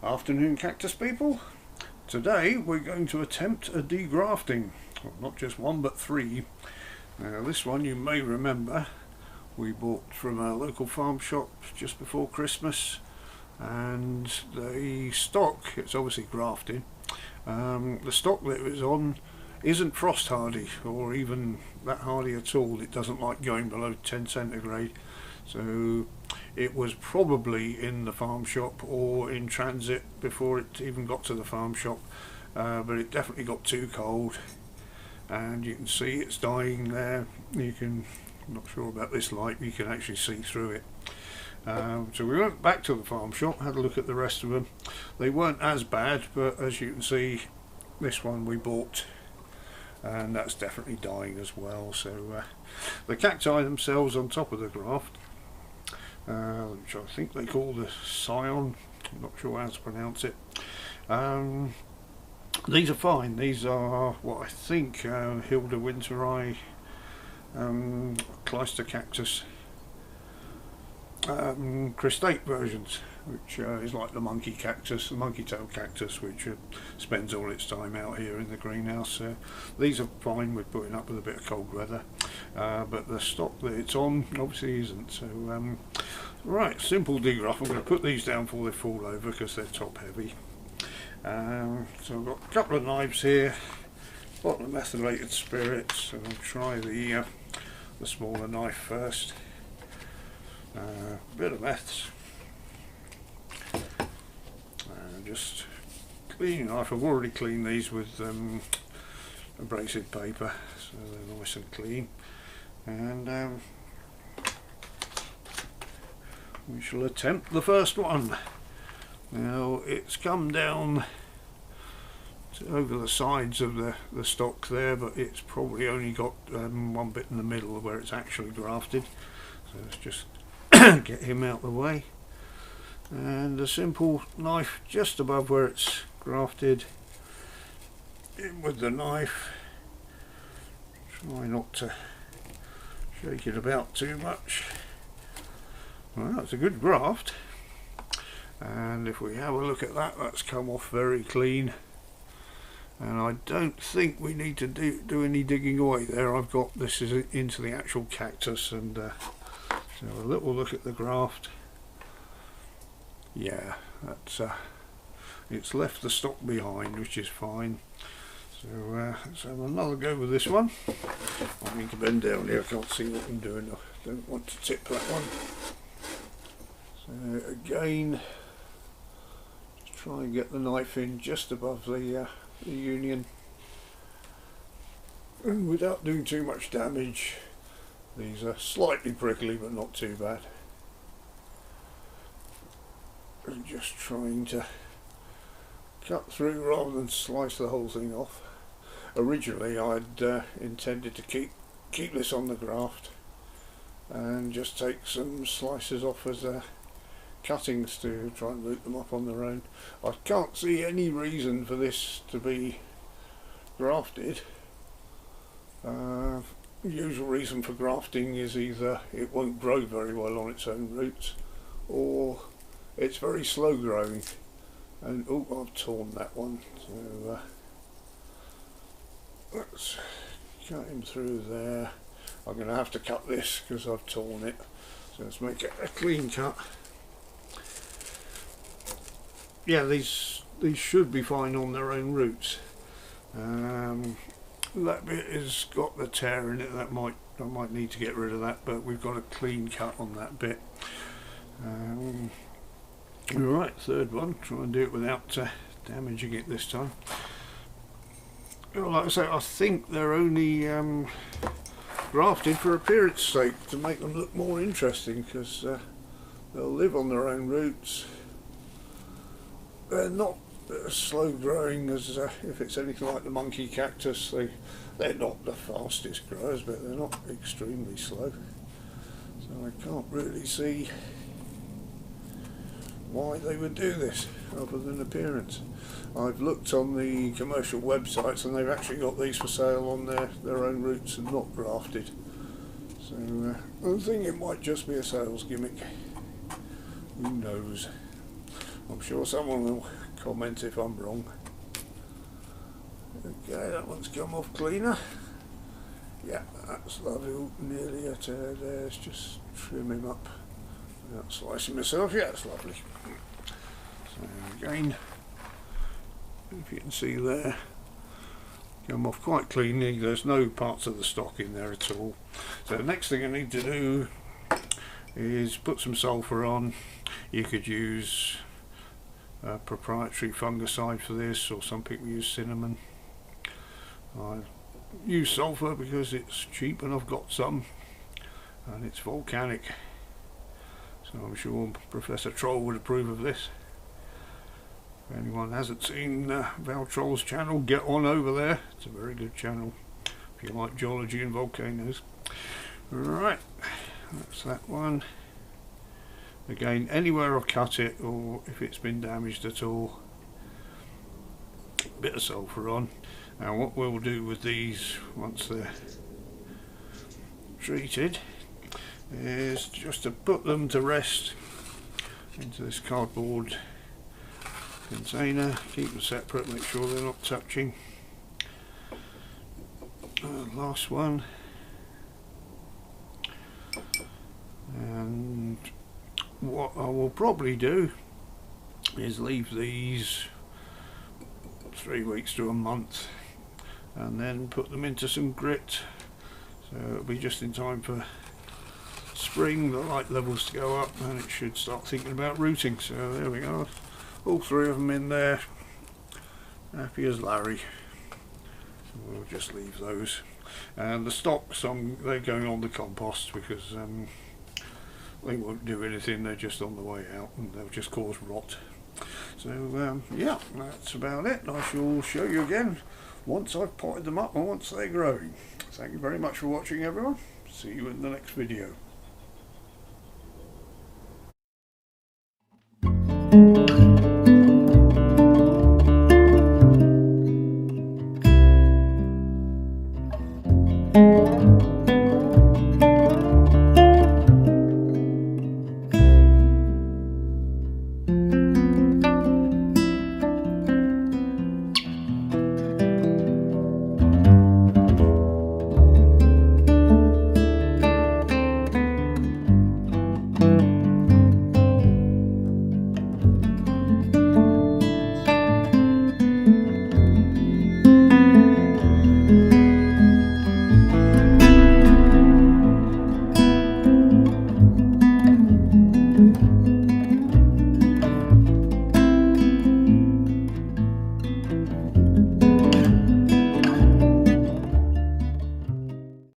Afternoon, cactus people. Today we're going to attempt a degrafting. Well, not just one but three. Now this one you may remember we bought from a local farm shop just before Christmas, and the stock, it's obviously grafted, the stock that it was on isn't frost hardy or even that hardy at all. It doesn't like going below 10 centigrade, so it was probably in the farm shop or in transit before it even got to the farm shop, but it definitely got too cold, and you can see it's dying there. I'm not sure about this light, you can actually see through it. So we went back to the farm shop, had a look at the rest of them. They weren't as bad, but as you can see, this one we bought, and that's definitely dying as well. So the cacti themselves on top of the graft, which I think they call the scion, I'm not sure how to pronounce it, these are fine. These are what I think Hilda Winteri Clyster Cactus cristate versions, which is like the monkey cactus, the monkey tail cactus, which spends all its time out here in the greenhouse. These are fine with putting up with a bit of cold weather, but the stock that it's on obviously isn't. So right, simple degraft. I'm going to put these down before they fall over because they're top heavy. So I've got a couple of knives here, bottle of methylated spirits, so I'll try the smaller knife first. Bit of meths, just clean knife. I've already cleaned these with abrasive paper, so they're nice and clean, and we shall attempt the first one. Now it's come down over the sides of the stock there, but it's probably only got one bit in the middle where it's actually grafted, so let's just get him out of the way, and a simple knife just above where it's grafted, in with the knife. Try not to shake it about too much. Well, that's a good graft, and if we have a look at that, that's come off very clean, and I don't think we need to do any digging away there. I've got this into the actual cactus, and so a little look at the graft. Yeah, that's it's left the stock behind, which is fine. So let's have another go with this one. I need to bend down here, I can't see what I'm doing. I don't want to tip that one. So again, just try and get the knife in just above the union, and without doing too much damage. These are slightly prickly but not too bad. And just trying to cut through rather than slice the whole thing off. Originally I'd intended to keep this on the graft and just take some slices off as cuttings to try and loop them up on their own. I can't see any reason for this to be grafted. The usual reason for grafting is either it won't grow very well on its own roots, or it's very slow growing. And oh, I've torn that one, so let's cut him through there. I'm going to have to cut this because I've torn it, so let's make it a clean cut. Yeah, these should be fine on their own roots. That bit has got the tear in it. I might need to get rid of that, but we've got a clean cut on that bit. Right, third one. Try and do it without damaging it this time. Well, like I say, I think they're only grafted for appearance sake, to make them look more interesting, because they'll live on their own roots. They're not slow growing as if it's anything like the monkey cactus. They're not the fastest growers, but they're not extremely slow, so I can't really see why they would do this other than appearance. I've looked on the commercial websites and they've actually got these for sale on their own roots and not grafted, so I think it might just be a sales gimmick. Who knows? I'm sure someone will comment if I'm wrong. Okay, that one's come off cleaner. Yeah, that's lovely. Ooh, nearly at there. Let's just trim him up without slicing myself. Yeah, that's lovely. So again, if you can see there, come off quite cleanly. There's no parts of the stock in there at all. So the next thing I need to do is put some sulphur on. You could use a proprietary fungicide for this, or some people use cinnamon. I use sulphur because it's cheap and I've got some, and it's volcanic, so I'm sure Professor Troll would approve of this. If anyone hasn't seen Val Troll's channel, get on over there. It's a very good channel if you like geology and volcanoes. Right, that's that one. Again, anywhere I've cut it, or if it's been damaged at all, a bit of sulphur on. Now what we'll do with these once they're treated is just to put them to rest into this cardboard container, keep them separate, make sure they're not touching. Last one. And what I will probably do is leave these 3 weeks to a month and then put them into some grit, so it'll be just in time for spring, the light levels to go up, and it should start thinking about rooting. So there we go, all 3 of them in there, happy as Larry. We'll just leave those, and the stalks, they're going on the compost because they won't do anything, they're just on the way out and they'll just cause rot. So yeah, that's about it. I shall show you again once I've potted them up and once they're growing. Thank you very much for watching, everyone. See you in the next video.